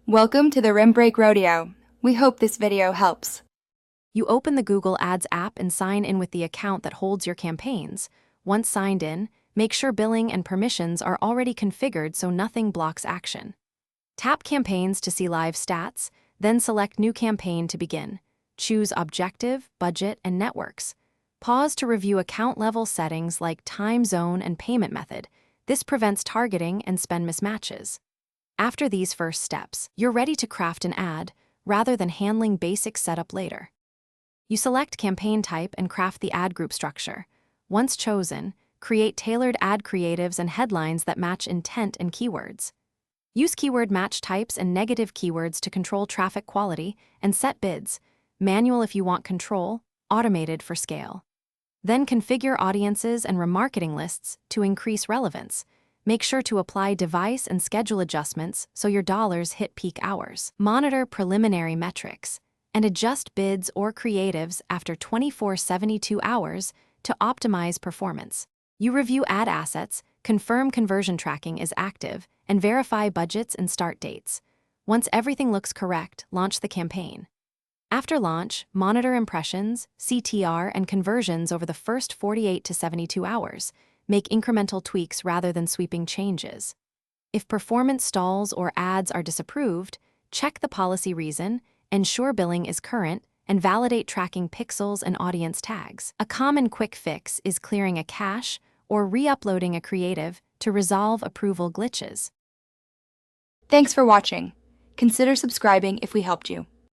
Welcome to the Rim Break Rodeo. We hope this video helps. You open the Google Ads app and sign in with the account that holds your campaigns. Once signed in, make sure billing and permissions are already configured so nothing blocks action. Tap Campaigns to see live stats, then select New Campaign to begin. Choose Objective, Budget, and Networks. Pause to review account-level settings like time zone and payment method. This prevents targeting and spend mismatches. After these first steps, you're ready to craft an ad, rather than handling basic setup later. You select campaign type and craft the ad group structure. Once chosen, create tailored ad creatives and headlines that match intent and keywords. Use keyword match types and negative keywords to control traffic quality and set bids, manual if you want control, automated for scale. Then configure audiences and remarketing lists to increase relevance. Make sure to apply device and schedule adjustments so your dollars hit peak hours. Monitor preliminary metrics and adjust bids or creatives after 24-72 hours to optimize performance. You review ad assets, confirm conversion tracking is active, and verify budgets and start dates. Once everything looks correct, launch the campaign. After launch, monitor impressions, CTR, and conversions over the first 48 to 72 hours. Make incremental tweaks rather than sweeping changes. If performance stalls or ads are disapproved, check the policy reason, ensure billing is current, and validate tracking pixels and audience tags. A common quick fix is clearing a cache or re-uploading a creative to resolve approval glitches. Thanks for watching. Consider subscribing if we helped you.